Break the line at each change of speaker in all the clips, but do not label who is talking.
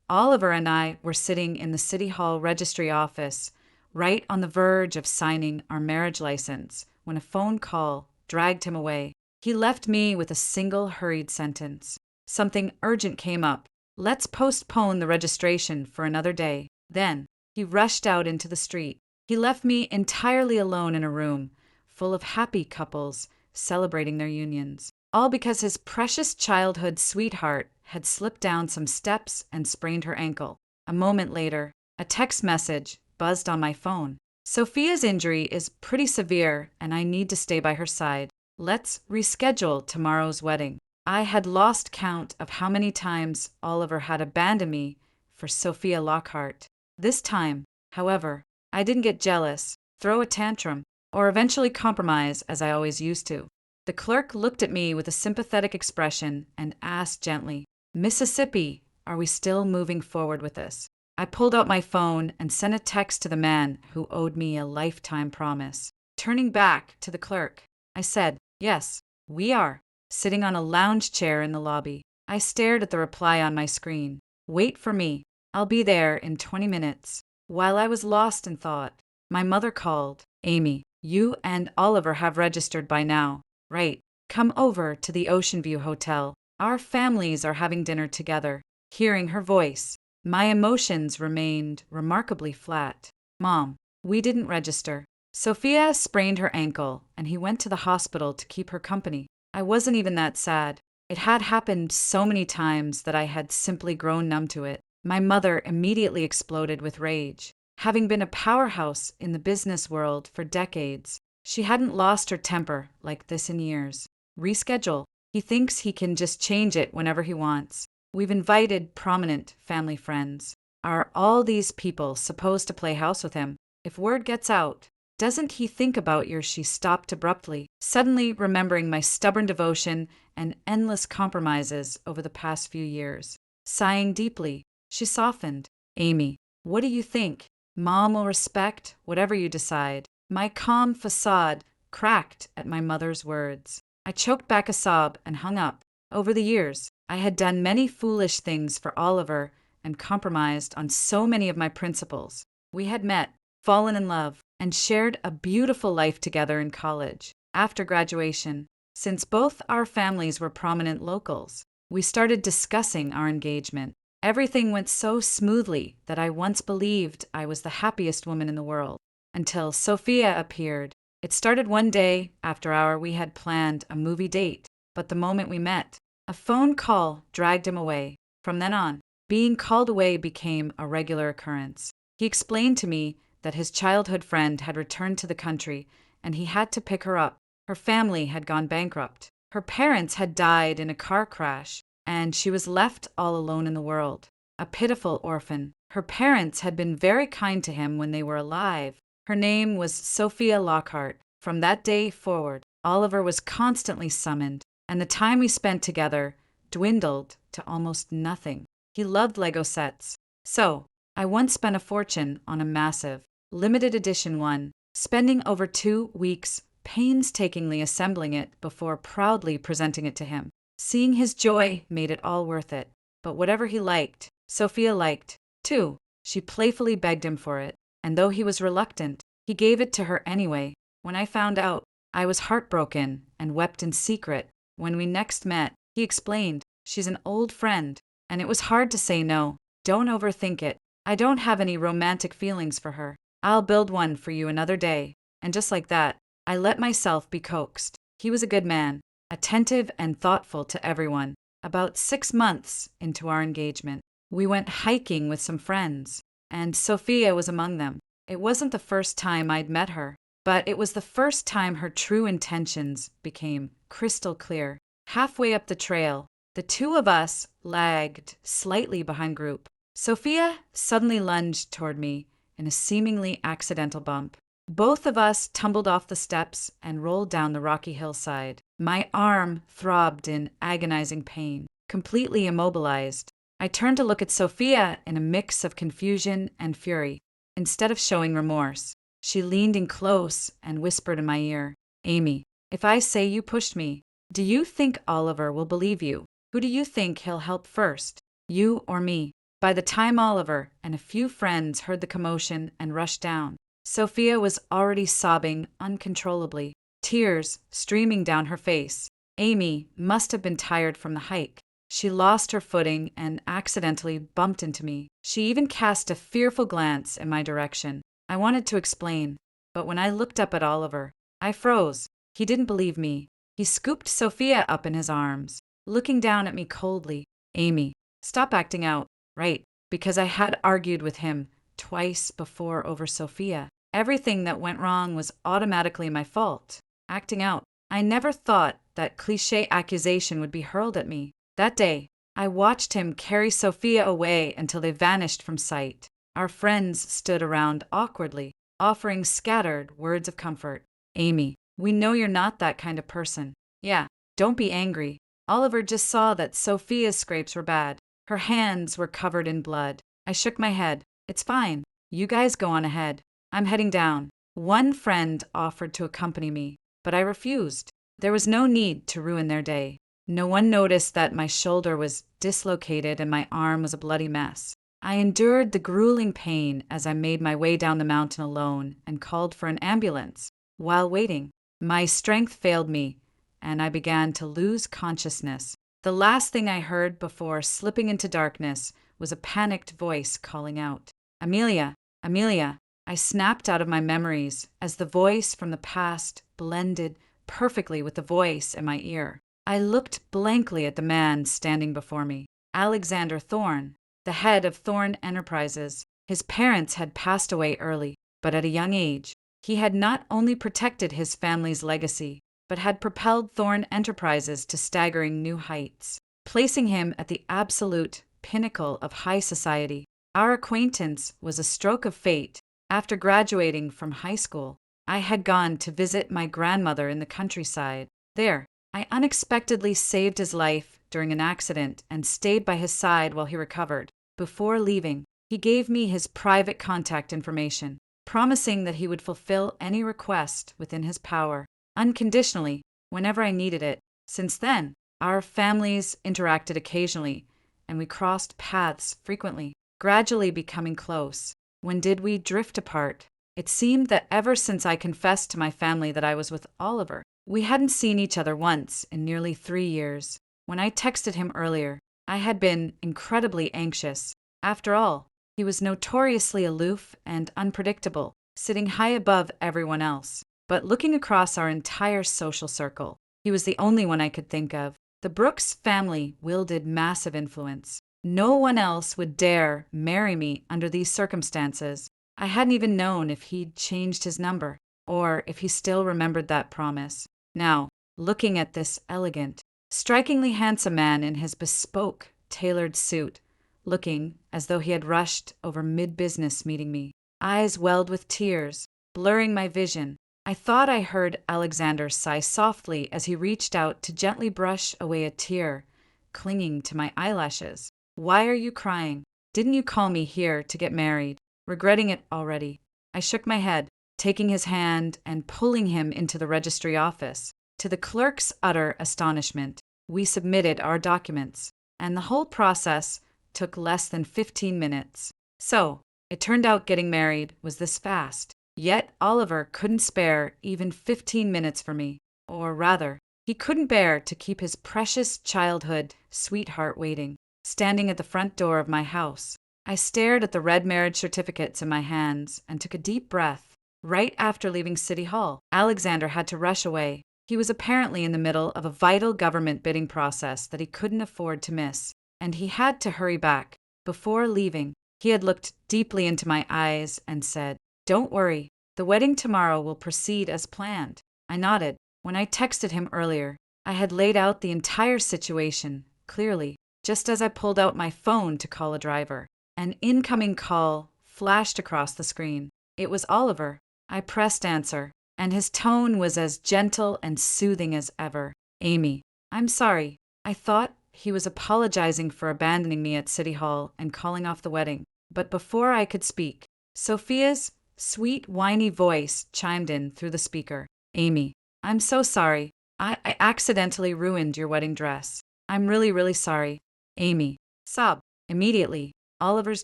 Oliver and I were sitting in the City Hall registry office, right on the verge of signing our marriage license, when a phone call dragged him away. He left me with a single hurried sentence. Something urgent came up. Let's postpone the registration for another day. Then, he rushed out into the street. He left me entirely alone in a room, full of happy couples celebrating their unions. All because his precious childhood sweetheart had slipped down some steps and sprained her ankle. A moment later, a text message buzzed on my phone. Sophia's injury is pretty severe and I need to stay by her side. Let's reschedule tomorrow's wedding. I had lost count of how many times Oliver had abandoned me for Sophia Lockhart. This time, however, I didn't get jealous, throw a tantrum, or eventually compromise as I always used to. The clerk looked at me with a sympathetic expression and asked gently, "Mississippi, are we still moving forward with this?" I pulled out my phone and sent a text to the man who owed me a lifetime promise. Turning back to the clerk, I said, "Yes, we are," sitting on a lounge chair in the lobby. I stared at the reply on my screen. "Wait for me. I'll be there in 20 minutes. While I was lost in thought, my mother called. "Amy, you and Oliver have registered by now. Right. Come over to the Ocean View Hotel. Our families are having dinner together." Hearing her voice, my emotions remained remarkably flat. "Mom, we didn't register. Sophia sprained her ankle, and he went to the hospital to keep her company." I wasn't even that sad. It had happened so many times that I had simply grown numb to it. My mother immediately exploded with rage. Having been a powerhouse in the business world for decades, she hadn't lost her temper like this in years. "Reschedule. He thinks he can just change it whenever he wants. We've invited prominent family friends. Are all these people supposed to play house with him? If word gets out, doesn't he think about you?" She stopped abruptly, suddenly remembering my stubborn devotion and endless compromises over the past few years. Sighing deeply, she softened. "Amy, what do you think? Mom will respect whatever you decide." My calm facade cracked at my mother's words. I choked back a sob and hung up. Over the years, I had done many foolish things for Oliver and compromised on so many of my principles. We had met, fallen in love, and shared a beautiful life together in college. After graduation, since both our families were prominent locals, we started discussing our engagement. Everything went so smoothly that I once believed I was the happiest woman in the world. Until Sophia appeared. It started one day after we had planned a movie date, but the moment we met, a phone call dragged him away. From then on, being called away became a regular occurrence. He explained to me that his childhood friend had returned to the country and he had to pick her up. Her family had gone bankrupt. Her parents had died in a car crash, and she was left all alone in the world, a pitiful orphan. Her parents had been very kind to him when they were alive. Her name was Sophia Lockhart. From that day forward, Oliver was constantly summoned, and the time we spent together dwindled to almost nothing. He loved Lego sets. So, I once spent a fortune on a massive, limited edition one, spending over 2 weeks painstakingly assembling it before proudly presenting it to him. Seeing his joy made it all worth it. But whatever he liked, Sophia liked, too. She playfully begged him for it. And though he was reluctant, he gave it to her anyway. When I found out, I was heartbroken and wept in secret. When we next met, he explained, "She's an old friend, and it was hard to say no. Don't overthink it. I don't have any romantic feelings for her. I'll build one for you another day." And just like that, I let myself be coaxed. He was a good man, attentive and thoughtful to everyone. About 6 months into our engagement, we went hiking with some friends, and Sophia was among them. It wasn't the first time I'd met her, but it was the first time her true intentions became crystal clear. Halfway up the trail, the two of us lagged slightly behind group. Sophia suddenly lunged toward me in a seemingly accidental bump. Both of us tumbled off the steps and rolled down the rocky hillside. My arm throbbed in agonizing pain. Completely immobilized, I turned to look at Sophia in a mix of confusion and fury. Instead of showing remorse, she leaned in close and whispered in my ear, "Amy, if I say you pushed me, do you think Oliver will believe you? Who do you think he'll help first, you or me?" By the time Oliver and a few friends heard the commotion and rushed down, Sophia was already sobbing uncontrollably, tears streaming down her face. Amy must have been tired from the hike. She lost her footing and accidentally bumped into me. She even cast a fearful glance in my direction. I wanted to explain, but when I looked up at Oliver, I froze. He didn't believe me. He scooped Sophia up in his arms, looking down at me coldly. Amy, stop acting out. Right, because I had argued with him twice before over Sophia. Everything that went wrong was automatically my fault. Acting out. I never thought that cliché accusation would be hurled at me. That day, I watched him carry Sophia away until they vanished from sight. Our friends stood around awkwardly, offering scattered words of comfort. Amy, we know you're not that kind of person. Yeah, don't be angry. Oliver just saw that Sophia's scrapes were bad. Her hands were covered in blood. I shook my head. It's fine. You guys go on ahead. I'm heading down. One friend offered to accompany me, but I refused. There was no need to ruin their day. No one noticed that my shoulder was dislocated and my arm was a bloody mess. I endured the grueling pain as I made my way down the mountain alone and called for an ambulance. While waiting, my strength failed me, and I began to lose consciousness. The last thing I heard before slipping into darkness was a panicked voice calling out, Amelia, Amelia. I snapped out of my memories as the voice from the past blended perfectly with the voice in my ear. I looked blankly at the man standing before me, Alexander Thorne, the head of Thorne Enterprises. His parents had passed away early, but at a young age. He had not only protected his family's legacy, but had propelled Thorne Enterprises to staggering new heights, placing him at the absolute pinnacle of high society. Our acquaintance was a stroke of fate. After graduating from high school, I had gone to visit my grandmother in the countryside. There, I unexpectedly saved his life during an accident and stayed by his side while he recovered. Before leaving, he gave me his private contact information, promising that he would fulfill any request within his power, unconditionally, whenever I needed it. Since then, our families interacted occasionally, and we crossed paths frequently, gradually becoming close. When did we drift apart? It seemed that ever since I confessed to my family that I was with Oliver, we hadn't seen each other once in nearly 3 years. When I texted him earlier, I had been incredibly anxious. After all, he was notoriously aloof and unpredictable, sitting high above everyone else. But looking across our entire social circle, he was the only one I could think of. The Brooks family wielded massive influence. No one else would dare marry me under these circumstances. I hadn't even known if he'd changed his number, or if he still remembered that promise. Now, looking at this elegant, strikingly handsome man in his bespoke, tailored suit, looking as though he had rushed over mid-business meeting me, eyes welled with tears, blurring my vision, I thought I heard Alexander sigh softly as he reached out to gently brush away a tear clinging to my eyelashes. Why are you crying? Didn't you call me here to get married? Regretting it already. I shook my head, taking his hand and pulling him into the registry office. To the clerk's utter astonishment, we submitted our documents, and the whole process took less than 15 minutes. So, it turned out getting married was this fast. Yet Oliver couldn't spare even 15 minutes for me. Or rather, he couldn't bear to keep his precious childhood sweetheart waiting. Standing at the front door of my house, I stared at the red marriage certificates in my hands and took a deep breath. Right after leaving City Hall, Alexander had to rush away. He was apparently in the middle of a vital government bidding process that he couldn't afford to miss, and he had to hurry back. Before leaving, he had looked deeply into my eyes and said, "Don't worry, the wedding tomorrow will proceed as planned." I nodded. When I texted him earlier, I had laid out the entire situation clearly. Just as I pulled out my phone to call a driver, an incoming call flashed across the screen. It was Oliver. I pressed answer, and his tone was as gentle and soothing as ever. "Amy, I'm sorry. I thought he was apologizing for abandoning me at City Hall and calling off the wedding." But before I could speak, Sophia's sweet, whiny voice chimed in through the speaker. "Amy, I'm so sorry. I accidentally ruined your wedding dress. I'm really, really sorry." Amy, sob. Immediately, Oliver's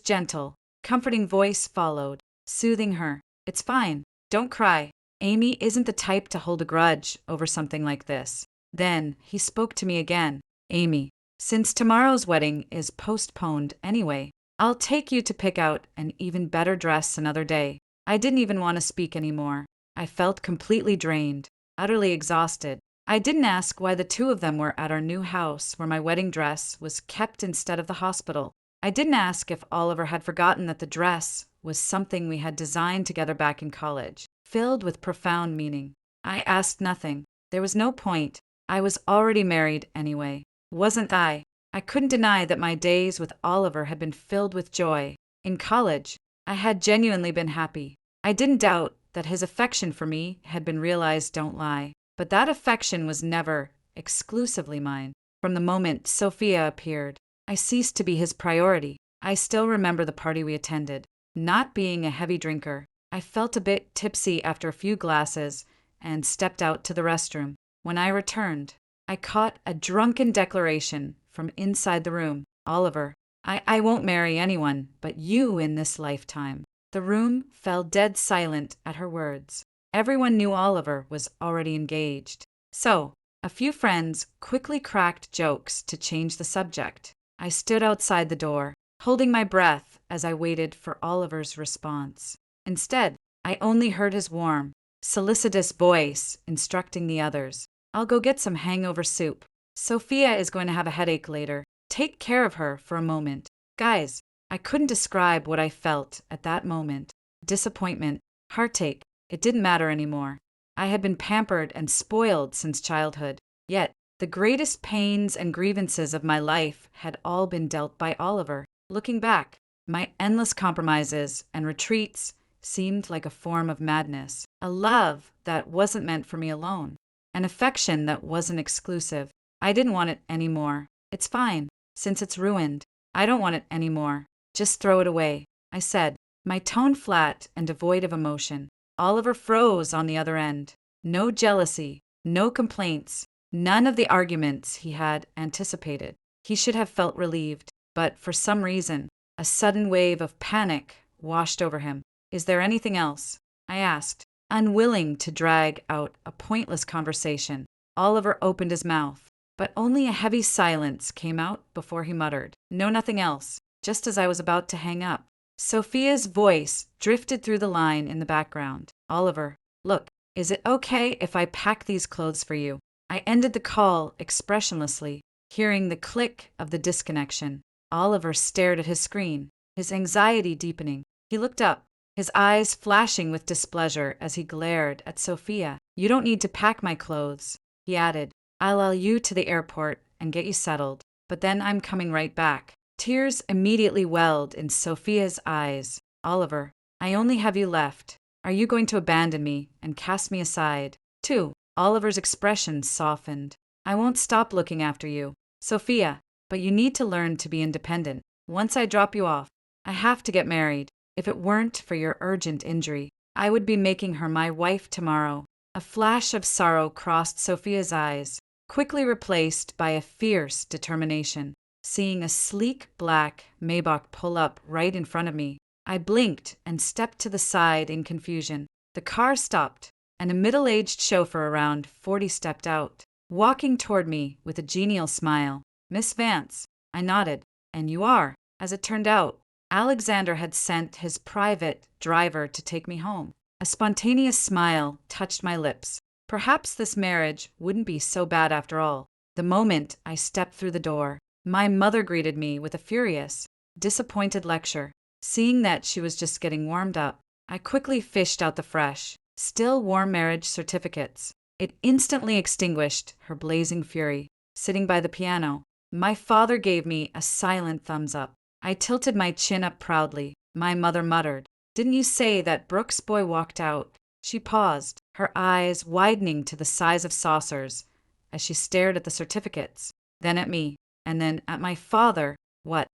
gentle, comforting voice followed, soothing her. It's fine. Don't cry. Amy isn't the type to hold a grudge over something like this. Then he spoke to me again. Amy, since tomorrow's wedding is postponed anyway, I'll take you to pick out an even better dress another day. I didn't even want to speak anymore. I felt completely drained, utterly exhausted. I didn't ask why the two of them were at our new house where my wedding dress was kept instead of the hospital. I didn't ask if Oliver had forgotten that the dress was something we had designed together back in college, filled with profound meaning. I asked nothing. There was no point. I was already married anyway. Wasn't I? I couldn't deny that my days with Oliver had been filled with joy. In college, I had genuinely been happy. I didn't doubt that his affection for me had been realized, don't lie. But that affection was never exclusively mine. From the moment Sophia appeared, I ceased to be his priority. I still remember the party we attended. Not being a heavy drinker, I felt a bit tipsy after a few glasses and stepped out to the restroom. When I returned, I caught a drunken declaration from inside the room. Oliver, I won't marry anyone but you in this lifetime. The room fell dead silent at her words. Everyone knew Oliver was already engaged. So, a few friends quickly cracked jokes to change the subject. I stood outside the door, holding my breath as I waited for Oliver's response. Instead, I only heard his warm, solicitous voice instructing the others. I'll go get some hangover soup. Sophia is going to have a headache later. Take care of her for a moment. Guys, I couldn't describe what I felt at that moment. Disappointment, heartache. It didn't matter anymore. I had been pampered and spoiled since childhood. Yet, the greatest pains and grievances of my life had all been dealt by Oliver. Looking back, my endless compromises and retreats seemed like a form of madness. A love that wasn't meant for me alone. An affection that wasn't exclusive. I didn't want it anymore. It's fine, since it's ruined. I don't want it anymore. Just throw it away, I said, my tone flat and devoid of emotion. Oliver froze on the other end. No jealousy, no complaints, none of the arguments he had anticipated. He should have felt relieved, but for some reason, a sudden wave of panic washed over him. Is there anything else? I asked, unwilling to drag out a pointless conversation. Oliver opened his mouth, but only a heavy silence came out before he muttered, "No, nothing else," just as I was about to hang up. Sophia's voice drifted through the line in the background. "Oliver, look, is it okay if I pack these clothes for you?" I ended the call expressionlessly, hearing the click of the disconnection. Oliver stared at his screen, his anxiety deepening. He looked up, his eyes flashing with displeasure as he glared at Sophia. "You don't need to pack my clothes," he added. "I'll allow you to the airport and get you settled, but then I'm coming right back." Tears immediately welled in Sophia's eyes. "Oliver, I only have you left. Are you going to abandon me and cast me aside?" Too, Oliver's expression softened. "I won't stop looking after you, Sophia, but you need to learn to be independent. Once I drop you off, I have to get married. If it weren't for your urgent injury, I would be making her my wife tomorrow." A flash of sorrow crossed Sophia's eyes, quickly replaced by a fierce determination. Seeing a sleek black Maybach pull up right in front of me, I blinked and stepped to the side in confusion. The car stopped, and a middle-aged chauffeur around 40 stepped out, walking toward me with a genial smile. "Miss Vance," I nodded. "And you are." As it turned out, Alexander had sent his private driver to take me home. A spontaneous smile touched my lips. Perhaps this marriage wouldn't be so bad after all. The moment I stepped through the door, my mother greeted me with a furious, disappointed lecture. Seeing that she was just getting warmed up, I quickly fished out the fresh, still warm marriage certificates. It instantly extinguished her blazing fury. Sitting by the piano, my father gave me a silent thumbs up. I tilted my chin up proudly. My mother muttered, "Didn't you say that Brooks' boy walked out?" She paused, her eyes widening to the size of saucers as she stared at the certificates, then at me, and then at my father. What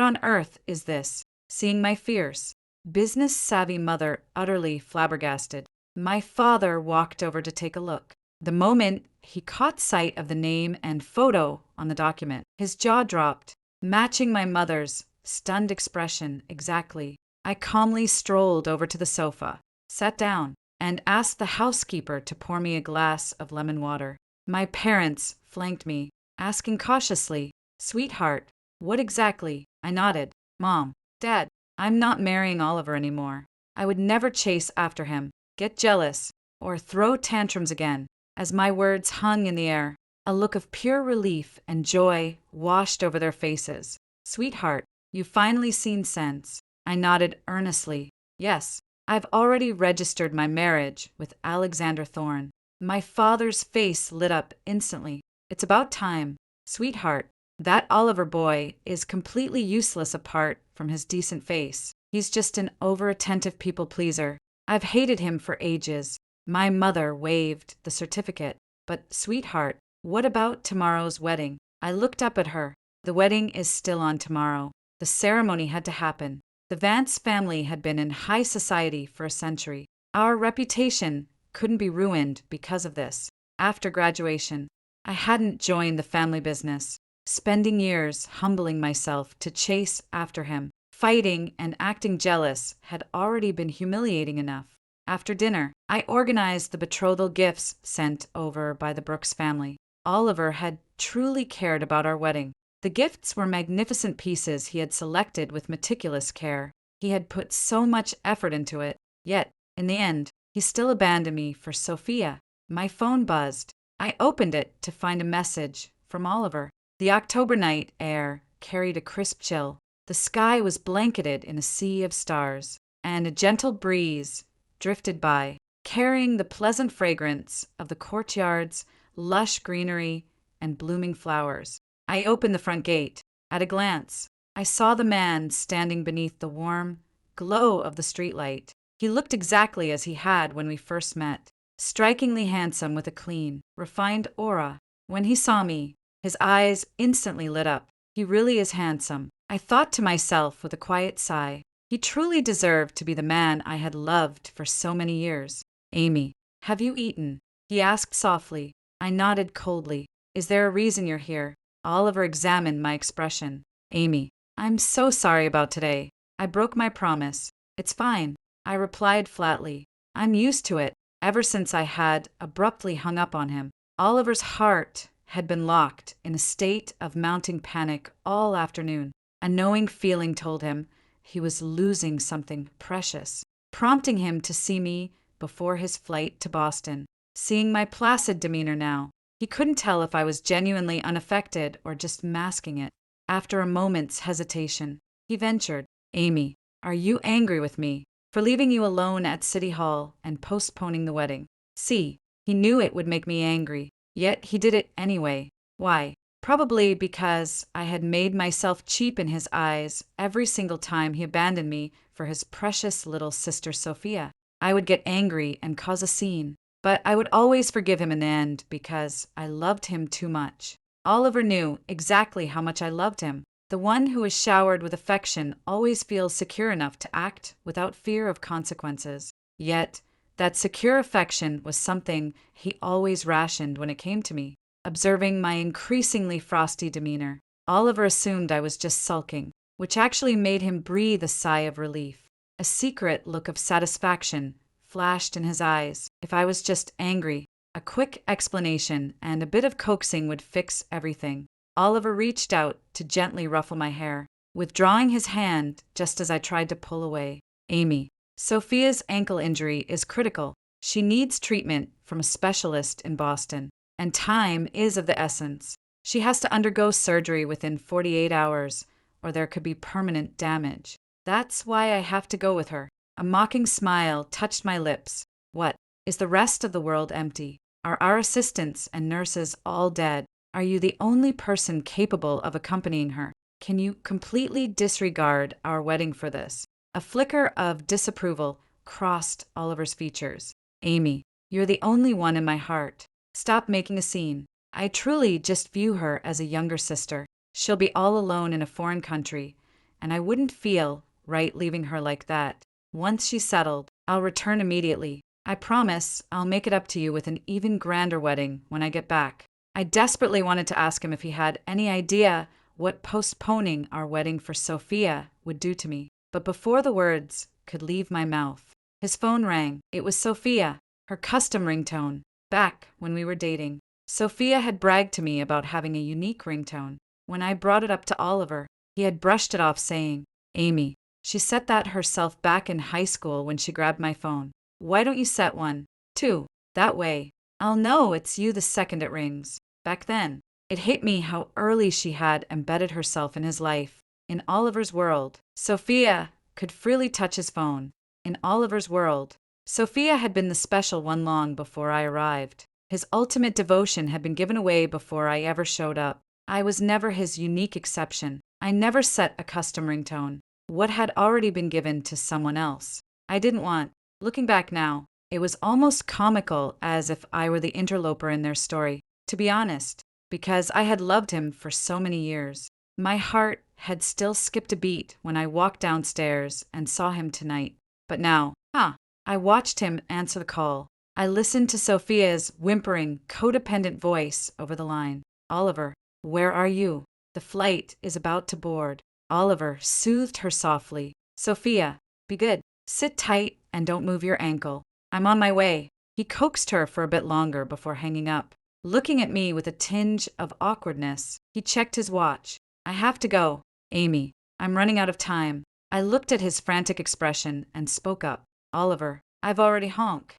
on earth is this? Seeing my fierce, business-savvy mother utterly flabbergasted, my father walked over to take a look. The moment he caught sight of the name and photo on the document, his jaw dropped, matching my mother's Stunned expression, exactly. I calmly strolled over to the sofa, sat down, and asked the housekeeper to pour me a glass of lemon water. My parents flanked me, asking cautiously, "Sweetheart, what exactly?" I nodded. "Mom, Dad, I'm not marrying Oliver anymore. I would never chase after him, get jealous, or throw tantrums again." As my words hung in the air, a look of pure relief and joy washed over their faces. "Sweetheart, you've finally seen sense." I nodded earnestly. "Yes, I've already registered my marriage with Alexander Thorne." My father's face lit up instantly. "It's about time." "Sweetheart, that Oliver boy is completely useless apart from his decent face. He's just an over-attentive people-pleaser. I've hated him for ages." My mother waved the certificate. "But, sweetheart, what about tomorrow's wedding?" I looked up at her. "The wedding is still on tomorrow. The ceremony had to happen. The Vance family had been in high society for a century. Our reputation couldn't be ruined because of this." After graduation, I hadn't joined the family business, spending years humbling myself to chase after him. Fighting and acting jealous had already been humiliating enough. After dinner, I organized the betrothal gifts sent over by the Brooks family. Oliver had truly cared about our wedding. The gifts were magnificent pieces he had selected with meticulous care. He had put so much effort into it, yet, in the end, he still abandoned me for Sophia. My phone buzzed. I opened it to find a message from Oliver. The October night air carried a crisp chill. The sky was blanketed in a sea of stars, and a gentle breeze drifted by, carrying the pleasant fragrance of the courtyard's lush greenery and blooming flowers. I opened the front gate. At a glance, I saw the man standing beneath the warm glow of the streetlight. He looked exactly as he had when we first met, strikingly handsome with a clean, refined aura. When he saw me, his eyes instantly lit up. "He really is handsome," I thought to myself with a quiet sigh. He truly deserved to be the man I had loved for so many years. "Amy, have you eaten?" he asked softly. I nodded coldly. "Is there a reason you're here?" Oliver examined my expression. "Amy, I'm so sorry about today. I broke my promise." "It's fine," I replied flatly. "I'm used to it, ever since I had abruptly hung up on him." Oliver's heart had been locked in a state of mounting panic all afternoon. A knowing feeling told him he was losing something precious, prompting him to see me before his flight to Boston. Seeing my placid demeanor now, he couldn't tell if I was genuinely unaffected or just masking it. After a moment's hesitation, he ventured, "Amy, are you angry with me for leaving you alone at City Hall and postponing the wedding?" See, he knew it would make me angry, yet he did it anyway. Why? Probably because I had made myself cheap in his eyes every single time he abandoned me for his precious little sister Sophia. I would get angry and cause a scene, but I would always forgive him in the end because I loved him too much. Oliver knew exactly how much I loved him. The one who is showered with affection always feels secure enough to act without fear of consequences. Yet, that secure affection was something he always rationed when it came to me. Observing my increasingly frosty demeanor, Oliver assumed I was just sulking, which actually made him breathe a sigh of relief. A secret look of satisfaction flashed in his eyes. If I was just angry, a quick explanation and a bit of coaxing would fix everything. Oliver reached out to gently ruffle my hair, withdrawing his hand just as I tried to pull away. "Amy, Sophia's ankle injury is critical. She needs treatment from a specialist in Boston. And time is of the essence. She has to undergo surgery within 48 hours, or there could be permanent damage. That's why I have to go with her." A mocking smile touched my lips. "What? Is the rest of the world empty? Are our assistants and nurses all dead? Are you the only person capable of accompanying her? Can you completely disregard our wedding for this?" A flicker of disapproval crossed Oliver's features. "Amy, you're the only one in my heart. Stop making a scene. I truly just view her as a younger sister. She'll be all alone in a foreign country, and I wouldn't feel right leaving her like that. Once she's settled, I'll return immediately. I promise I'll make it up to you with an even grander wedding when I get back." I desperately wanted to ask him if he had any idea what postponing our wedding for Sophia would do to me. But before the words could leave my mouth, his phone rang. It was Sophia, her custom ringtone, back when we were dating. Sophia had bragged to me about having a unique ringtone. When I brought it up to Oliver, he had brushed it off, saying, "Amy, she set that herself back in high school when she grabbed my phone. Why don't you set one, too? That way, I'll know it's you the second it rings." Back then, it hit me how early she had embedded herself in his life. In Oliver's world, Sophia could freely touch his phone. In Oliver's world, Sophia had been the special one long before I arrived. His ultimate devotion had been given away before I ever showed up. I was never his unique exception. I never set a custom ringtone. What had already been given to someone else, I didn't want. Looking back now, it was almost comical, as if I were the interloper in their story. To be honest, because I had loved him for so many years. My heart had still skipped a beat when I walked downstairs and saw him tonight. But now, I watched him answer the call. I listened to Sophia's whimpering, codependent voice over the line. "Oliver, where are you? The flight is about to board." Oliver soothed her softly. "Sophia, be good. Sit tight and don't move your ankle. I'm on my way." He coaxed her for a bit longer before hanging up. Looking at me with a tinge of awkwardness, he checked his watch. "I have to go, Amy. I'm running out of time." I looked at his frantic expression and spoke up. "Oliver, I've already honk."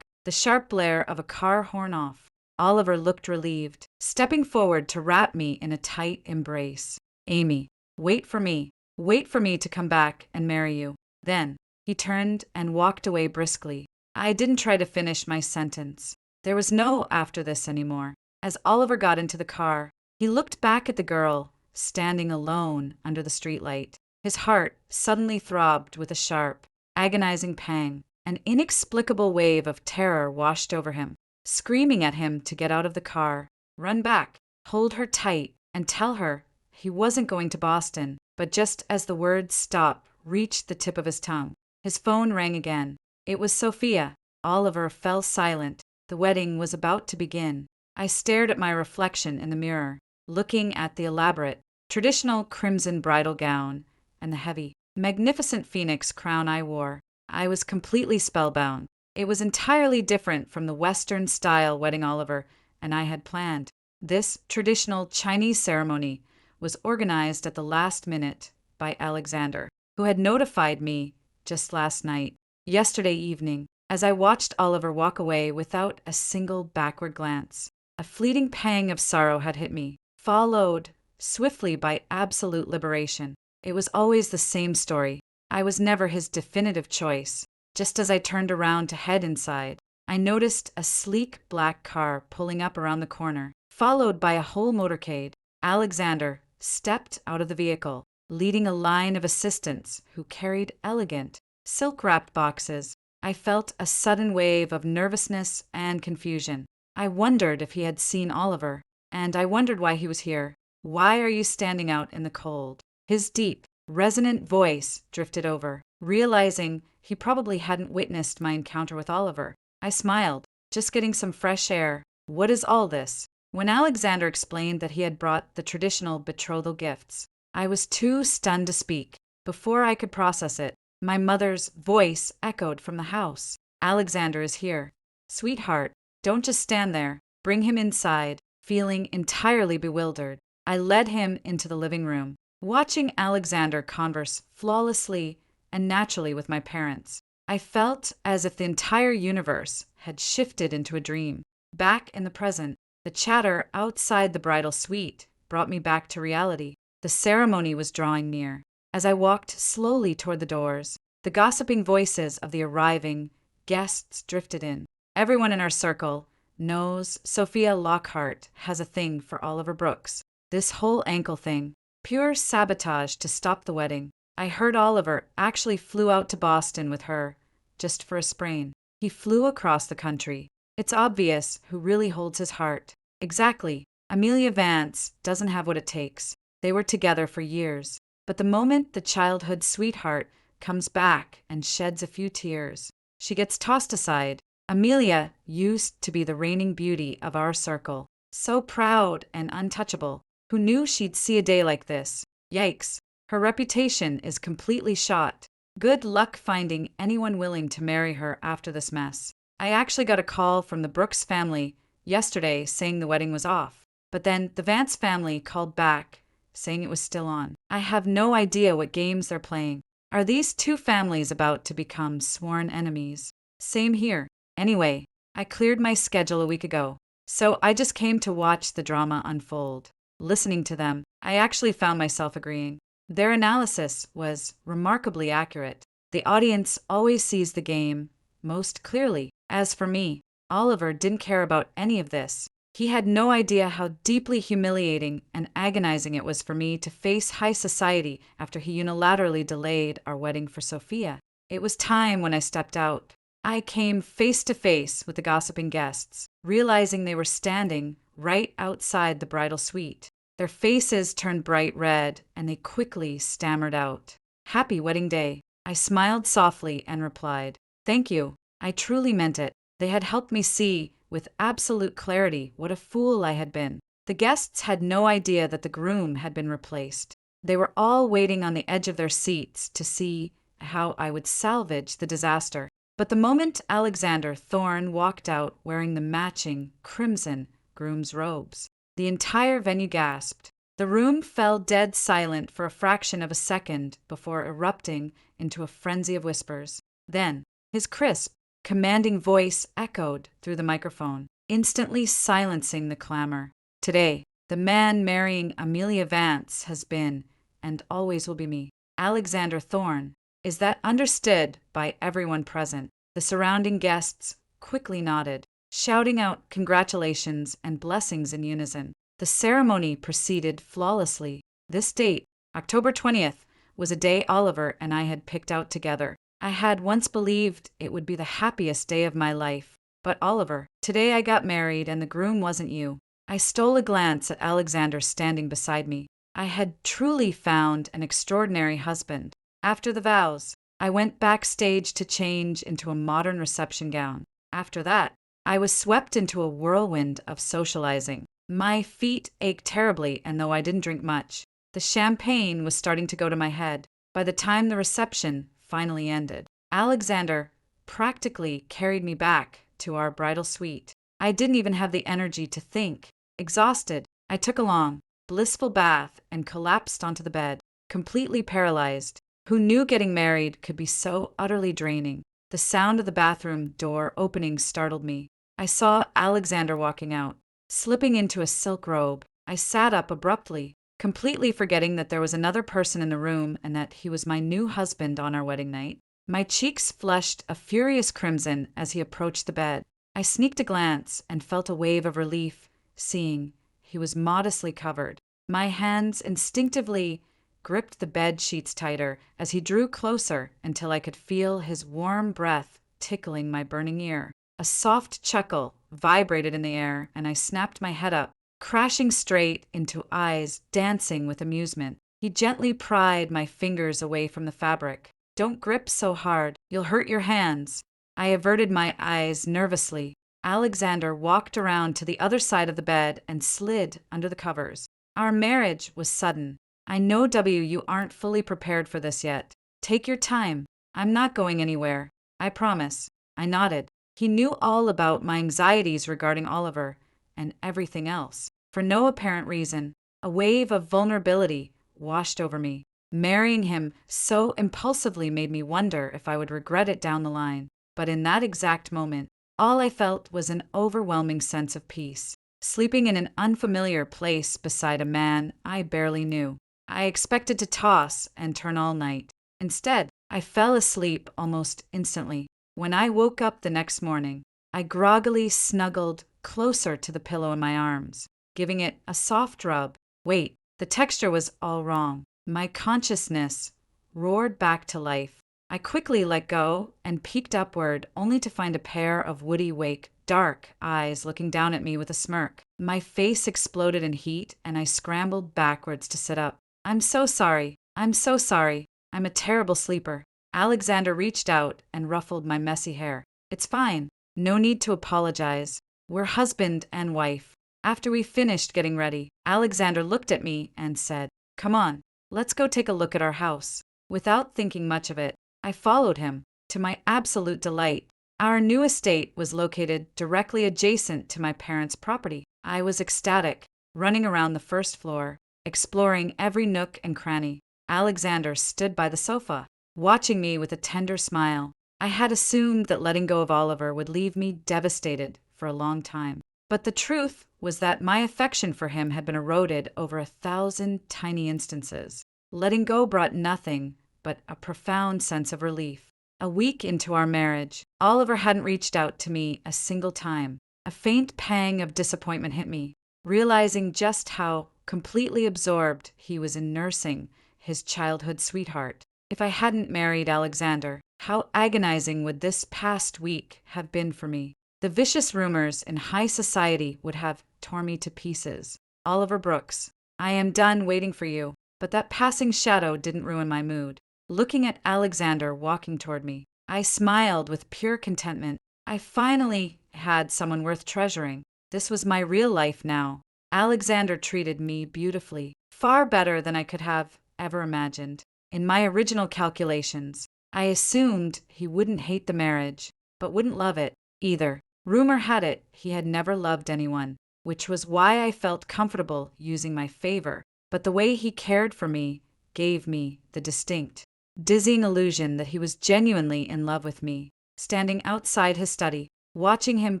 The sharp blare of a car horn off. Oliver looked relieved, stepping forward to wrap me in a tight embrace. "Amy, wait for me. Wait for me to come back and marry you." Then, he turned and walked away briskly. I didn't try to finish my sentence. There was no after this anymore. As Oliver got into the car, he looked back at the girl, standing alone under the streetlight. His heart suddenly throbbed with a sharp, agonizing pang. An inexplicable wave of terror washed over him, screaming at him to get out of the car, run back, hold her tight, and tell her he wasn't going to Boston. But just as the words "stop" reached the tip of his tongue, his phone rang again. It was Sophia. Oliver fell silent. The wedding was about to begin. I stared at my reflection in the mirror, looking at the elaborate, traditional crimson bridal gown and the heavy, magnificent phoenix crown I wore. I was completely spellbound. It was entirely different from the Western-style wedding Oliver and I had planned. This traditional Chinese ceremony was organized at the last minute by Alexander, who had notified me just last night, yesterday evening. As I watched Oliver walk away without a single backward glance, a fleeting pang of sorrow had hit me, followed swiftly by absolute liberation. It was always the same story. I was never his definitive choice. Just as I turned around to head inside, I noticed a sleek black car pulling up around the corner, followed by a whole motorcade. Alexander stepped out of the vehicle, leading a line of assistants who carried elegant, silk-wrapped boxes. I felt a sudden wave of nervousness and confusion. I wondered if he had seen Oliver, and I wondered why he was here. "Why are you standing out in the cold?" His deep, resonant voice drifted over. Realizing he probably hadn't witnessed my encounter with Oliver, I smiled. "Just getting some fresh air. What is all this?" When Alexander explained that he had brought the traditional betrothal gifts, I was too stunned to speak. Before I could process it, my mother's voice echoed from the house. "Alexander is here. Sweetheart, don't just stand there. Bring him inside." Feeling entirely bewildered, I led him into the living room, watching Alexander converse flawlessly and naturally with my parents. I felt as if the entire universe had shifted into a dream. Back in the present, the chatter outside the bridal suite brought me back to reality. The ceremony was drawing near. As I walked slowly toward the doors, the gossiping voices of the arriving guests drifted in. Everyone in our circle knows Sophia Lockhart has a thing for Oliver Brooks. This whole ankle thing, pure sabotage to stop the wedding. I heard Oliver actually flew out to Boston with her, just for a sprain. He flew across the country. It's obvious who really holds his heart. Exactly. Amelia Vance doesn't have what it takes. They were together for years. But the moment the childhood sweetheart comes back and sheds a few tears, she gets tossed aside. Amelia used to be the reigning beauty of our circle, so proud and untouchable. Who knew she'd see a day like this? Yikes. Her reputation is completely shot. Good luck finding anyone willing to marry her after this mess. I actually got a call from the Brooks family yesterday saying the wedding was off. But then the Vance family called back saying it was still on. I have no idea what games they're playing. Are these two families about to become sworn enemies? Same here. Anyway, I cleared my schedule a week ago, so I just came to watch the drama unfold. Listening to them, I actually found myself agreeing. Their analysis was remarkably accurate. The audience always sees the game most clearly. As for me, Oliver didn't care about any of this. He had no idea how deeply humiliating and agonizing it was for me to face high society after he unilaterally delayed our wedding for Sophia. It was time when I stepped out. I came face to face with the gossiping guests, realizing they were standing right outside the bridal suite. Their faces turned bright red, and they quickly stammered out, "Happy wedding day." I smiled softly and replied, "Thank you. I truly meant it." They had helped me see with absolute clarity what a fool I had been. The guests had no idea that the groom had been replaced. They were all waiting on the edge of their seats to see how I would salvage the disaster. But the moment Alexander Thorne walked out wearing the matching crimson groom's robes, the entire venue gasped. The room fell dead silent for a fraction of a second before erupting into a frenzy of whispers. Then, his crisp, commanding voice echoed through the microphone, instantly silencing the clamor. "Today, the man marrying Amelia Vance has been, and always will be me, Alexander Thorne." Is that understood by everyone present? The surrounding guests quickly nodded, shouting out congratulations and blessings in unison. The ceremony proceeded flawlessly. This date, October 20th, was a day Oliver and I had picked out together. I had once believed it would be the happiest day of my life. But Oliver, today I got married and the groom wasn't you. I stole a glance at Alexander standing beside me. I had truly found an extraordinary husband. After the vows, I went backstage to change into a modern reception gown. After that, I was swept into a whirlwind of socializing. My feet ached terribly, and though I didn't drink much, the champagne was starting to go to my head. By the time the reception finally ended, Alexander practically carried me back to our bridal suite. I didn't even have the energy to think. Exhausted, I took a long, blissful bath and collapsed onto the bed, completely paralyzed. Who knew getting married could be so utterly draining? The sound of the bathroom door opening startled me. I saw Alexander walking out, slipping into a silk robe. I sat up abruptly, completely forgetting that there was another person in the room and that he was my new husband on our wedding night. My cheeks flushed a furious crimson as he approached the bed. I sneaked a glance and felt a wave of relief, seeing he was modestly covered. My hands instinctively gripped the bed sheets tighter as he drew closer until I could feel his warm breath tickling my burning ear. A soft chuckle vibrated in the air, and I snapped my head up, crashing straight into eyes dancing with amusement. He gently pried my fingers away from the fabric. "Don't grip so hard, you'll hurt your hands." I averted my eyes nervously. Alexander walked around to the other side of the bed and slid under the covers. Our marriage was sudden. "I know, you aren't fully prepared for this yet. Take your time. I'm not going anywhere. I promise." I nodded. He knew all about my anxieties regarding Oliver and everything else. For no apparent reason, a wave of vulnerability washed over me. Marrying him so impulsively made me wonder if I would regret it down the line. But in that exact moment, all I felt was an overwhelming sense of peace. Sleeping in an unfamiliar place beside a man I barely knew. I expected to toss and turn all night. Instead, I fell asleep almost instantly. When I woke up the next morning, I groggily snuggled closer to the pillow in my arms, giving it a soft rub. Wait, the texture was all wrong. My consciousness roared back to life. I quickly let go and peeked upward, only to find a pair of woody-wake, dark eyes looking down at me with a smirk. My face exploded in heat, and I scrambled backwards to sit up. I'm so sorry. I'm so sorry. I'm a terrible sleeper." Alexander reached out and ruffled my messy hair. "It's fine. No need to apologize. We're husband and wife. After we finished getting ready, Alexander looked at me and said, "Come on, let's go take a look at our house." Without thinking much of it, I followed him. To my absolute delight, our new estate was located directly adjacent to my parents' property. I was ecstatic, running around the first floor, exploring every nook and cranny. Alexander stood by the sofa, watching me with a tender smile. I had assumed that letting go of Oliver would leave me devastated for a long time. But the truth was that my affection for him had been eroded over 1,000 tiny instances. Letting go brought nothing but a profound sense of relief. A week into our marriage, Oliver hadn't reached out to me a single time. A faint pang of disappointment hit me, realizing just how completely absorbed he was in nursing his childhood sweetheart. If I hadn't married Alexander, how agonizing would this past week have been for me? The vicious rumors in high society would have torn me to pieces. Oliver Brooks, I am done waiting for you. But that passing shadow didn't ruin my mood. Looking at Alexander walking toward me, I smiled with pure contentment. I finally had someone worth treasuring. This was my real life now. Alexander treated me beautifully, far better than I could have ever imagined. In my original calculations, I assumed he wouldn't hate the marriage, but wouldn't love it either. Rumor had it he had never loved anyone, which was why I felt comfortable using my favor. But the way he cared for me gave me the distinct, dizzying illusion that he was genuinely in love with me. Standing outside his study, watching him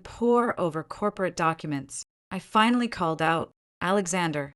pore over corporate documents, I finally called out, "Alexander,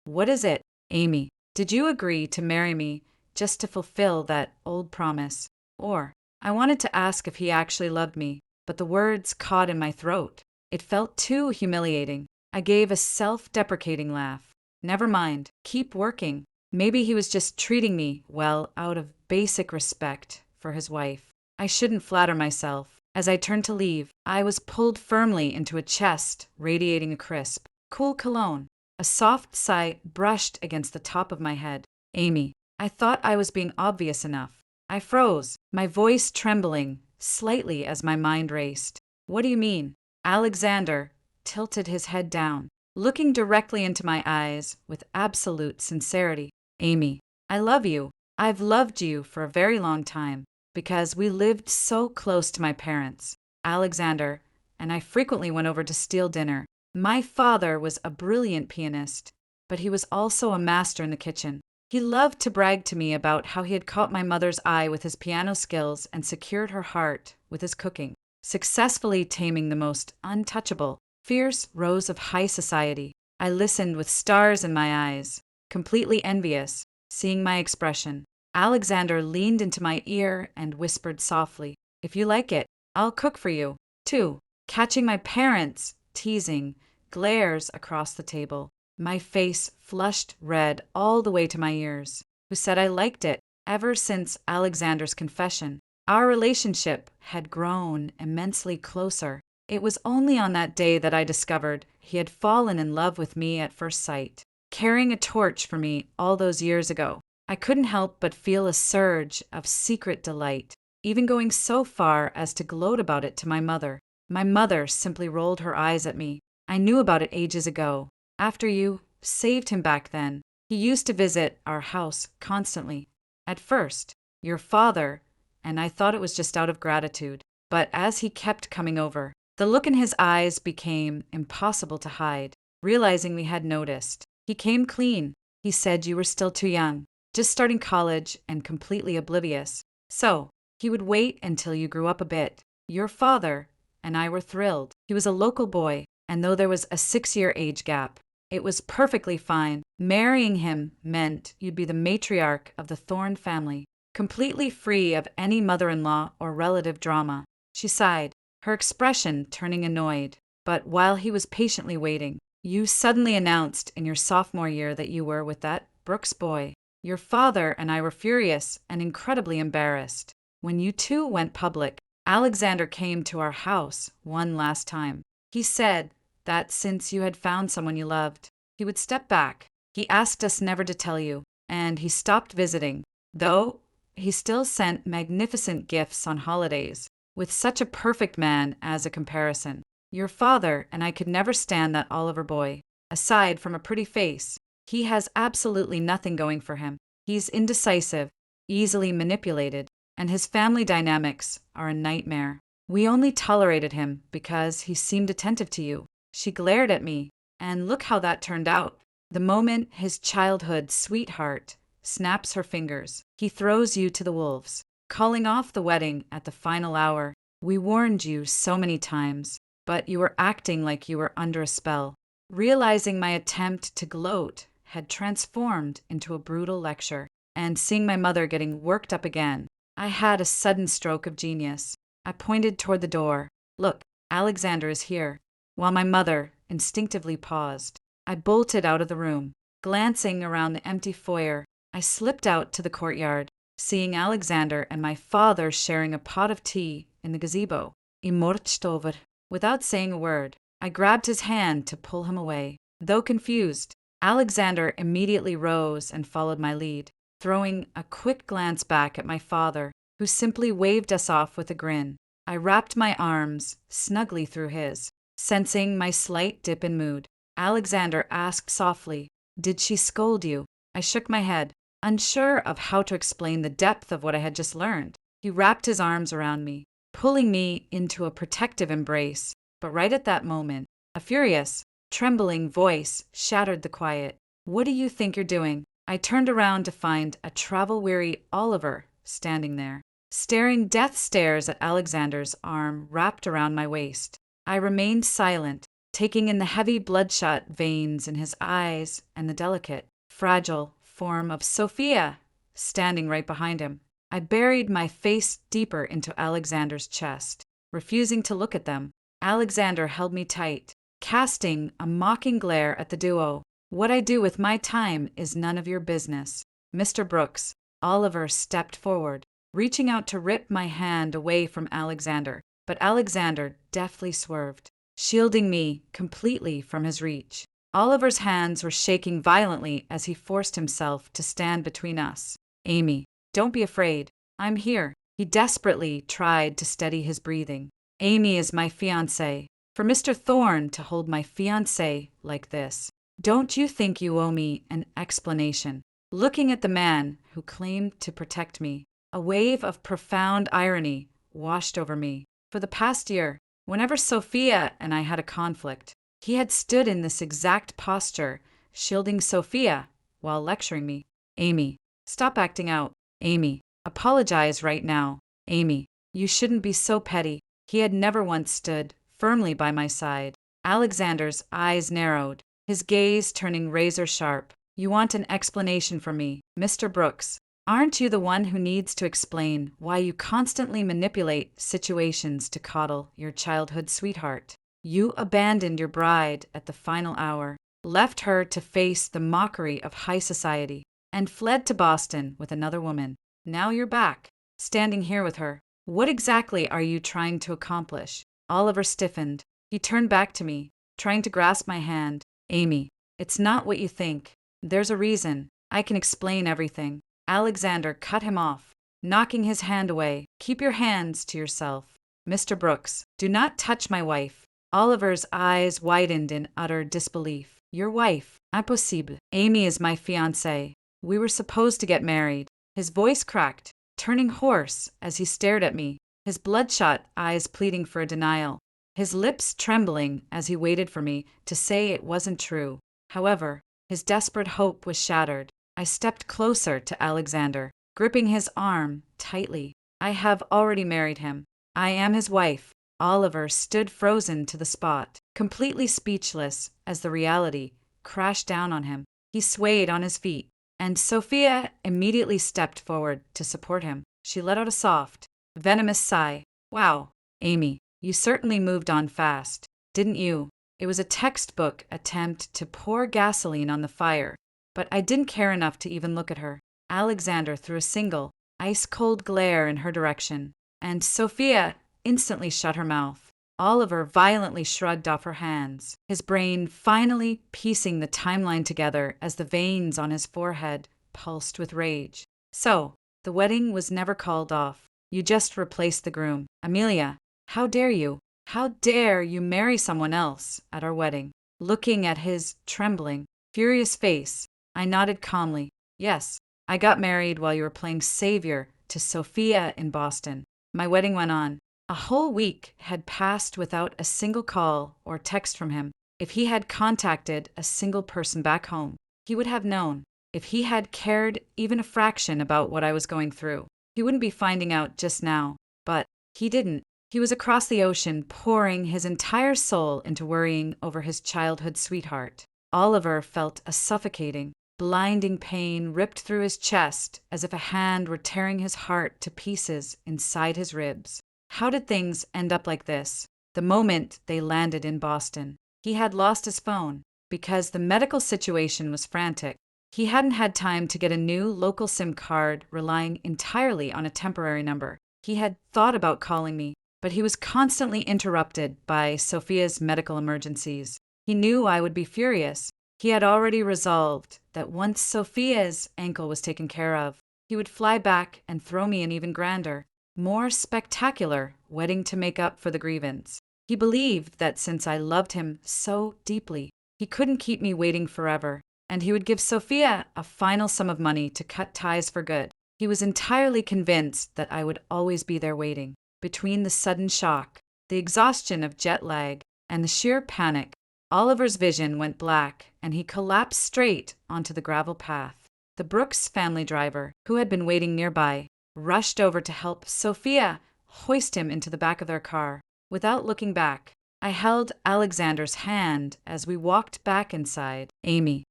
what is it?" "Amy, did you agree to marry me just to fulfill that old promise?" Or, I wanted to ask if he actually loved me, but the words caught in my throat. It felt too humiliating. I gave a self-deprecating laugh. Never mind, keep working. Maybe he was just treating me well out of basic respect for his wife. I shouldn't flatter myself. As I turned to leave, I was pulled firmly into a chest radiating a crisp, cool cologne. A soft sigh brushed against the top of my head. "Amy, I thought I was being obvious enough." I froze, my voice trembling slightly as my mind raced. "What do you mean?" Alexander tilted his head down, looking directly into my eyes with absolute sincerity. "Amy, I love you. I've loved you for a very long time, because we lived so close to my parents, Alexander, and I frequently went over to steal dinner. My father was a brilliant pianist, but he was also a master in the kitchen. He loved to brag to me about how he had caught my mother's eye with his piano skills and secured her heart with his cooking, successfully taming the most untouchable, fierce rose of high society. I listened with stars in my eyes, completely envious, seeing my expression. Alexander leaned into my ear and whispered softly, "If you like it, I'll cook for you, too." Catching my parents' teasing glares across the table, my face flushed red all the way to my ears. Who said I liked it? Ever since Alexander's confession, our relationship had grown immensely closer. It was only on that day that I discovered he had fallen in love with me at first sight, carrying a torch for me all those years ago. I couldn't help but feel a surge of secret delight, even going so far as to gloat about it to my mother. My mother simply rolled her eyes at me. "I knew about it ages ago. After you saved him back then, he used to visit our house constantly. At first, your father, and I thought it was just out of gratitude. But as he kept coming over, the look in his eyes became impossible to hide. Realizing we had noticed, he came clean. He said you were still too young, just starting college and completely oblivious. So, he would wait until you grew up a bit. Your father and I were thrilled. He was a local boy, and though there was a 6-year age gap, it was perfectly fine. Marrying him meant you'd be the matriarch of the Thorne family, completely free of any mother-in-law or relative drama." She sighed, her expression turning annoyed. "But while he was patiently waiting, you suddenly announced in your sophomore year that you were with that Brooks boy. Your father and I were furious and incredibly embarrassed. When you two went public, Alexander came to our house one last time. He said that since you had found someone you loved, he would step back. He asked us never to tell you, and he stopped visiting, though he still sent magnificent gifts on holidays, with such a perfect man as a comparison. Your father and I could never stand that Oliver boy. Aside from a pretty face, he has absolutely nothing going for him. He's indecisive, easily manipulated, and his family dynamics are a nightmare. We only tolerated him because he seemed attentive to you." She glared at me, and look how that turned out. The moment his childhood sweetheart snaps her fingers, he throws you to the wolves, calling off the wedding at the final hour. We warned you so many times, but you were acting like you were under a spell. Realizing my attempt to gloat had transformed into a brutal lecture, and seeing my mother getting worked up again, I had a sudden stroke of genius. I pointed toward the door. "Look, Alexander is here." While my mother instinctively paused, I bolted out of the room. Glancing around the empty foyer, I slipped out to the courtyard, seeing Alexander and my father sharing a pot of tea in the gazebo. "Imorchtover." Without saying a word, I grabbed his hand to pull him away. Though confused, Alexander immediately rose and followed my lead, throwing a quick glance back at my father, who simply waved us off with a grin. I wrapped my arms snugly through his, sensing my slight dip in mood. Alexander asked softly, "Did she scold you?" I shook my head, unsure of how to explain the depth of what I had just learned. He wrapped his arms around me, pulling me into a protective embrace. But right at that moment, a furious, trembling voice shattered the quiet. "What do you think you're doing?" I turned around to find a travel-weary Oliver standing there, staring death stares at Alexander's arm wrapped around my waist. I remained silent, taking in the heavy bloodshot veins in his eyes and the delicate, fragile form of Sophia standing right behind him. I buried my face deeper into Alexander's chest, refusing to look at them. Alexander held me tight, casting a mocking glare at the duo. "What I do with my time is none of your business, Mr. Brooks." Oliver stepped forward, reaching out to rip my hand away from Alexander, but Alexander deftly swerved, shielding me completely from his reach. Oliver's hands were shaking violently as he forced himself to stand between us. "Amy, don't be afraid. I'm here." He desperately tried to steady his breathing. "Amy is my fiancé. For Mr. Thorne to hold my fiancé like this. Don't you think you owe me an explanation?" Looking at the man who claimed to protect me, a wave of profound irony washed over me. For the past year, whenever Sophia and I had a conflict, he had stood in this exact posture, shielding Sophia while lecturing me. "Amy, stop acting out. Amy, apologize right now. Amy, you shouldn't be so petty." He had never once stood firmly by my side. Alexander's eyes narrowed, his gaze turning razor sharp. "You want an explanation from me, Mr. Brooks. Aren't you the one who needs to explain why you constantly manipulate situations to coddle your childhood sweetheart? You abandoned your bride at the final hour, left her to face the mockery of high society, and fled to Boston with another woman. Now you're back, standing here with her. What exactly are you trying to accomplish?" Oliver stiffened. He turned back to me, trying to grasp my hand. "Amy, it's not what you think. There's a reason. I can explain everything." Alexander cut him off, knocking his hand away. "Keep your hands to yourself. Mr. Brooks, do not touch my wife." Oliver's eyes widened in utter disbelief. "Your wife? Impossible. Amy is my fiancée. We were supposed to get married." His voice cracked, turning hoarse as he stared at me, his bloodshot eyes pleading for a denial, his lips trembling as he waited for me to say it wasn't true. However, his desperate hope was shattered. I stepped closer to Alexander, gripping his arm tightly. "I have already married him. I am his wife." Oliver stood frozen to the spot, completely speechless as the reality crashed down on him. He swayed on his feet, and Sophia immediately stepped forward to support him. She let out a soft, venomous sigh. "Wow, Amy, you certainly moved on fast, didn't you?" It was a textbook attempt to pour gasoline on the fire, but I didn't care enough to even look at her. Alexander threw a single, ice-cold glare in her direction, and Sophia instantly shut her mouth. Oliver violently shrugged off her hands, his brain finally piecing the timeline together as the veins on his forehead pulsed with rage. "So, the wedding was never called off. You just replaced the groom. Amelia, how dare you?" How dare you marry someone else at our wedding? Looking at his trembling, furious face, I nodded calmly. Yes, I got married while you were playing savior to Sophia in Boston. My wedding went on. A whole week had passed without a single call or text from him. If he had contacted a single person back home, he would have known. If he had cared even a fraction about what I was going through, he wouldn't be finding out just now. But he didn't. He was across the ocean, pouring his entire soul into worrying over his childhood sweetheart. Oliver felt a suffocating, blinding pain ripped through his chest as if a hand were tearing his heart to pieces inside his ribs. How did things end up like this? The moment they landed in Boston, he had lost his phone because the medical situation was frantic. He hadn't had time to get a new local SIM card, relying entirely on a temporary number. He had thought about calling me, but he was constantly interrupted by Sophia's medical emergencies. He knew I would be furious. He had already resolved that once Sophia's ankle was taken care of, he would fly back and throw me an even grander, more spectacular wedding to make up for the grievance. He believed that since I loved him so deeply, he couldn't keep me waiting forever, and he would give Sophia a final sum of money to cut ties for good. He was entirely convinced that I would always be there waiting. Between the sudden shock, the exhaustion of jet lag, and the sheer panic, Oliver's vision went black and he collapsed straight onto the gravel path. The Brooks family driver, who had been waiting nearby, rushed over to help Sophia hoist him into the back of their car. Without looking back, I held Alexander's hand as we walked back inside. Amy,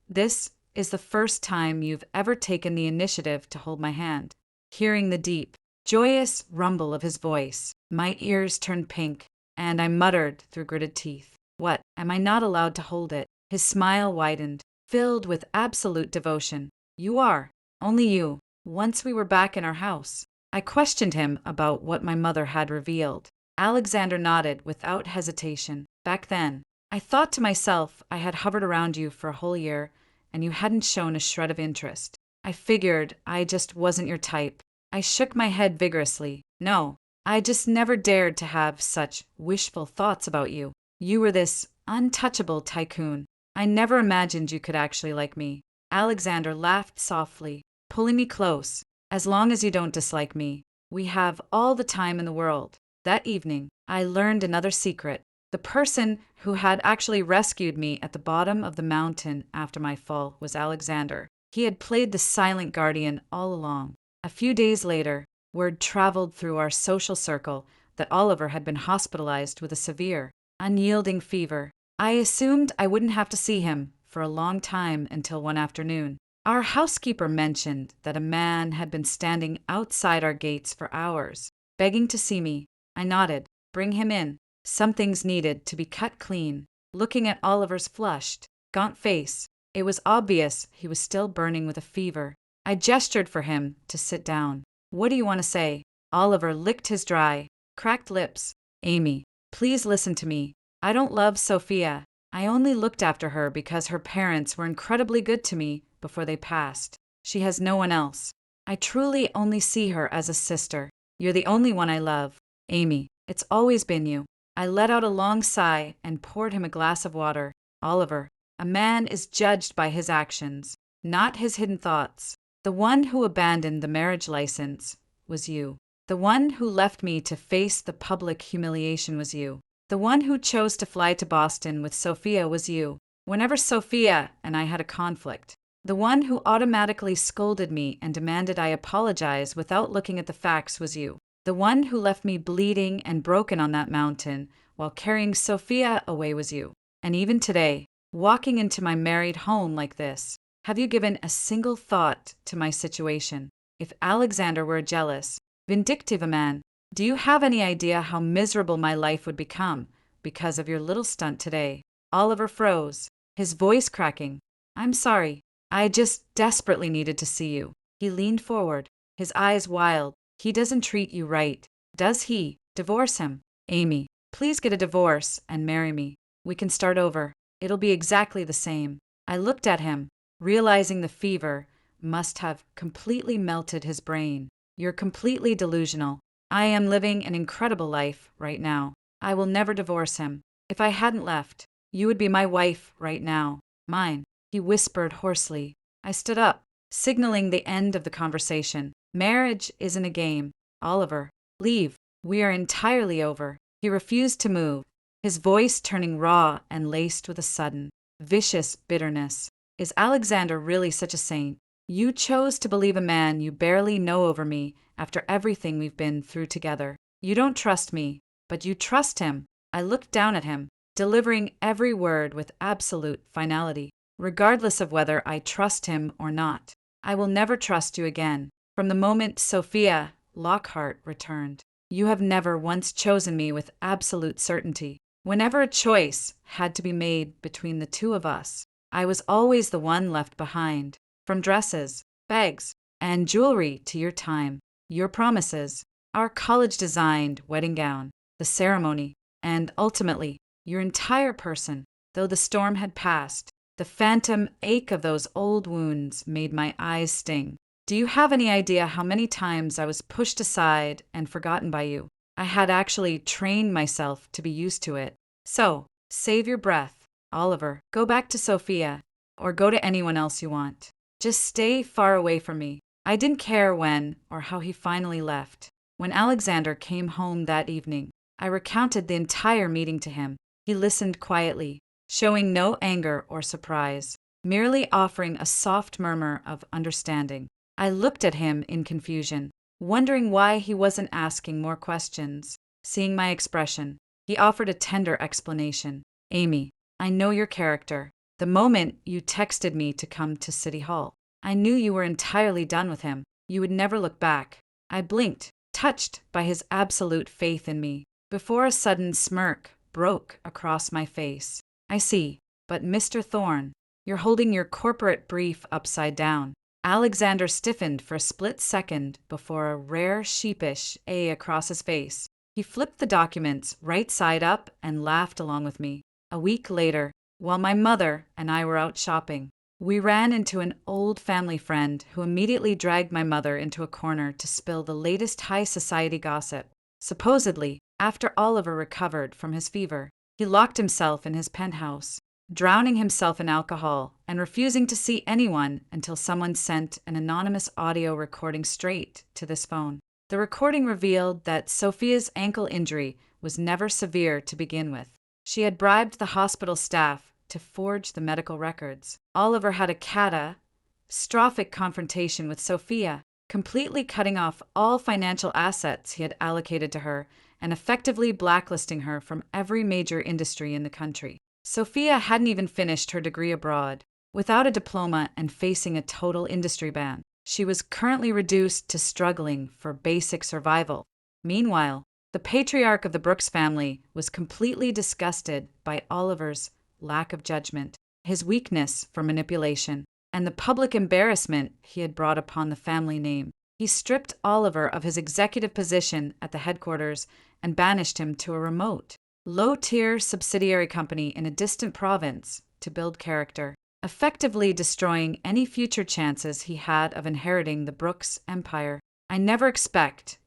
this is the first time you've ever taken the initiative to hold my hand. Hearing the deep, joyous rumble of his voice, my ears turned pink, and I muttered through gritted teeth, "What, am I not allowed to hold it?" His smile widened, filled with absolute devotion. "You are. Only you." Once we were back in our house, I questioned him about what my mother had revealed. Alexander nodded without hesitation. "Back then, I thought to myself I had hovered around you for a whole year, and you hadn't shown a shred of interest. I figured I just wasn't your type." I shook my head vigorously. "No, I just never dared to have such wishful thoughts about you. You were this untouchable tycoon. I never imagined you could actually like me." Alexander laughed softly, pulling me close. "As long as you don't dislike me, we have all the time in the world." That evening, I learned another secret. The person who had actually rescued me at the bottom of the mountain after my fall was Alexander. He had played the silent guardian all along. A few days later, word traveled through our social circle that Oliver had been hospitalized with a severe, unyielding fever. I assumed I wouldn't have to see him for a long time until one afternoon. Our housekeeper mentioned that a man had been standing outside our gates for hours, begging to see me. I nodded. "Bring him in. Something's needed to be cut clean." Looking at Oliver's flushed, gaunt face, it was obvious he was still burning with a fever. I gestured for him to sit down. "What do you want to say?" Oliver licked his dry, cracked lips. "Amy, please listen to me. I don't love Sophia. I only looked after her because her parents were incredibly good to me before they passed. She has no one else. I truly only see her as a sister. You're the only one I love. Amy, it's always been you." I let out a long sigh and poured him a glass of water. "Oliver, a man is judged by his actions, not his hidden thoughts. The one who abandoned the marriage license was you. The one who left me to face the public humiliation was you. The one who chose to fly to Boston with Sophia was you, whenever Sophia and I had a conflict. The one who automatically scolded me and demanded I apologize without looking at the facts was you. The one who left me bleeding and broken on that mountain while carrying Sophia away was you. And even today, walking into my married home like this, have you given a single thought to my situation? If Alexander were a jealous, vindictive a man, do you have any idea how miserable my life would become because of your little stunt today?" Oliver froze, his voice cracking. "I'm sorry. I just desperately needed to see you." He leaned forward, his eyes wild. "He doesn't treat you right, does he? Divorce him. Amy, please get a divorce and marry me. We can start over. It'll be exactly the same." I looked at him, realizing the fever must have completely melted his brain. "You're completely delusional. I am living an incredible life right now. I will never divorce him. If I hadn't left, you would be my wife right now. Mine, he whispered hoarsely. I stood up, signaling the end of the conversation. Marriage isn't a game. Oliver, leave. We are entirely over. He refused to move, his voice turning raw and laced with a sudden, vicious bitterness. Is Alexander really such a saint? You chose to believe a man you barely know over me after everything we've been through together. You don't trust me, but you trust him. I looked down at him, delivering every word with absolute finality, regardless of whether I trust him or not. I will never trust you again. From the moment Sophia Lockhart returned, you have never once chosen me with absolute certainty. Whenever a choice had to be made between the two of us, I was always the one left behind. From dresses, bags, and jewelry to your time, your promises, our college-designed wedding gown, the ceremony, and ultimately, your entire person. Though the storm had passed, the phantom ache of those old wounds made my eyes sting. Do you have any idea how many times I was pushed aside and forgotten by you? I had actually trained myself to be used to it. So, save your breath, Oliver. Go back to Sophia, or go to anyone else you want. Just stay far away from me. I didn't care when or how he finally left. When Alexander came home that evening, I recounted the entire meeting to him. He listened quietly, showing no anger or surprise, merely offering a soft murmur of understanding. I looked at him in confusion, wondering why he wasn't asking more questions. Seeing my expression, he offered a tender explanation. Amy, I know your character. The moment you texted me to come to City Hall, I knew you were entirely done with him. You would never look back. I blinked, touched by his absolute faith in me, before a sudden smirk broke across my face. I see, but Mr. Thorne, you're holding your corporate brief upside down. Alexander stiffened for a split second before a rare sheepish A across his face. He flipped the documents right side up and laughed along with me. A week later, while my mother and I were out shopping, we ran into an old family friend who immediately dragged my mother into a corner to spill the latest high society gossip. Supposedly, after Oliver recovered from his fever, he locked himself in his penthouse, drowning himself in alcohol and refusing to see anyone until someone sent an anonymous audio recording straight to this phone. The recording revealed that Sophia's ankle injury was never severe to begin with. She had bribed the hospital staff to forge the medical records. Oliver had a catastrophic confrontation with Sophia, completely cutting off all financial assets he had allocated to her and effectively blacklisting her from every major industry in the country. Sophia hadn't even finished her degree abroad. Without a diploma and facing a total industry ban, she was currently reduced to struggling for basic survival. Meanwhile, the patriarch of the Brooks family was completely disgusted by Oliver's lack of judgment, his weakness for manipulation, and the public embarrassment he had brought upon the family name. He stripped Oliver of his executive position at the headquarters and banished him to a remote, low-tier subsidiary company in a distant province to build character, effectively destroying any future chances he had of inheriting the Brooks empire. I never expect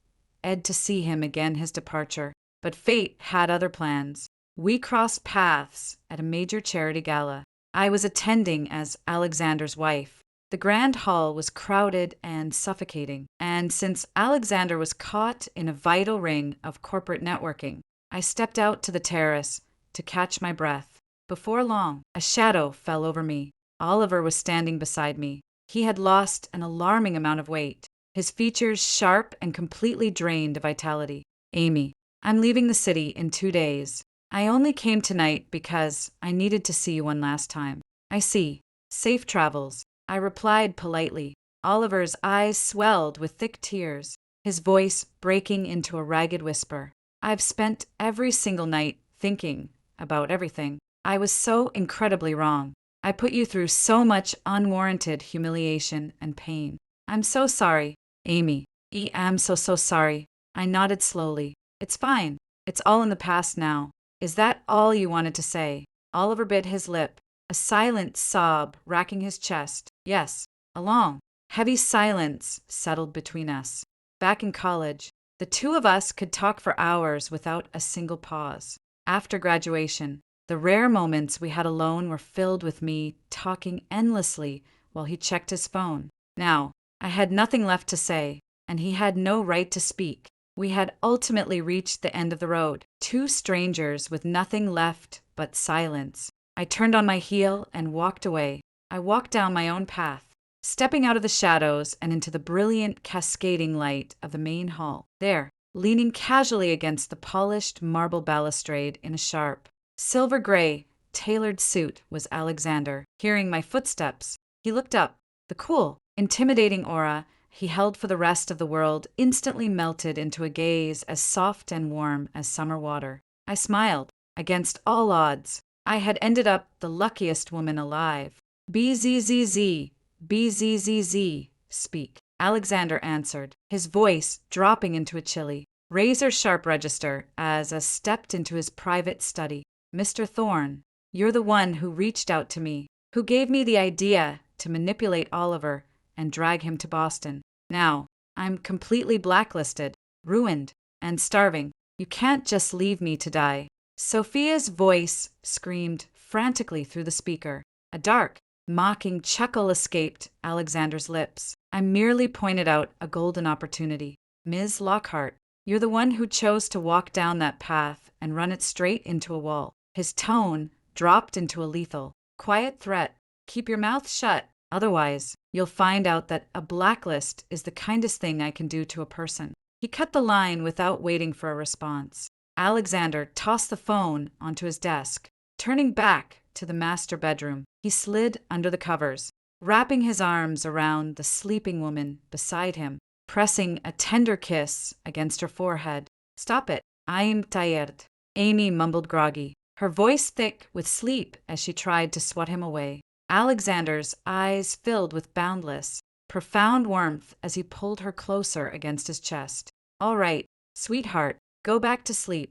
Ed to see him again his departure, but fate had other plans. We crossed paths at a major charity gala. I was attending as Alexander's wife. The grand hall was crowded and suffocating, and since Alexander was caught in a vital ring of corporate networking, I stepped out to the terrace to catch my breath. Before long, a shadow fell over me. Oliver was standing beside me. He had lost an alarming amount of weight, his features sharp and completely drained of vitality. Amy, I'm leaving the city in 2 days. I only came tonight because I needed to see you one last time. I see. Safe travels, I replied politely. Oliver's eyes swelled with thick tears, his voice breaking into a ragged whisper. I've spent every single night thinking about everything. I was so incredibly wrong. I put you through so much unwarranted humiliation and pain. I'm so sorry, Amy. I'm so sorry. I nodded slowly. It's fine. It's all in the past now. Is that all you wanted to say? Oliver bit his lip, a silent sob racking his chest. Yes, a long, heavy silence settled between us. Back in college, The two of us could talk for hours without a single pause. After graduation, the rare moments we had alone were filled with me talking endlessly while he checked his phone. Now, I had nothing left to say, and he had no right to speak. We had ultimately reached the end of the road, two strangers with nothing left but silence. I turned on my heel and walked away. I walked down my own path, stepping out of the shadows and into the brilliant cascading light of the main hall. There, leaning casually against the polished marble balustrade in a sharp, silver-gray, tailored suit was Alexander. Hearing my footsteps, he looked up. The cool, intimidating aura he held for the rest of the world instantly melted into a gaze as soft and warm as summer water. I smiled. Against all odds, I had ended up the luckiest woman alive. BZZZ, BZZZ, speak. Alexander answered, his voice dropping into a chilly, razor-sharp register as I stepped into his private study. Mr. Thorne, you're the one who reached out to me, who gave me the idea to manipulate Oliver and drag him to Boston. Now, I'm completely blacklisted, ruined, and starving. You can't just leave me to die. Sophia's voice screamed frantically through the speaker. A dark, mocking chuckle escaped Alexander's lips. I merely pointed out a golden opportunity. Ms. Lockhart, you're the one who chose to walk down that path and run it straight into a wall. His tone dropped into a lethal, quiet threat. Keep your mouth shut. Otherwise, you'll find out that a blacklist is the kindest thing I can do to a person. He cut the line without waiting for a response. Alexander tossed the phone onto his desk. Turning back to the master bedroom, he slid under the covers, wrapping his arms around the sleeping woman beside him, pressing a tender kiss against her forehead. Stop it. I'm tired, Amy mumbled groggy, her voice thick with sleep as she tried to swat him away. Alexander's eyes filled with boundless, profound warmth as he pulled her closer against his chest. All right, sweetheart, go back to sleep.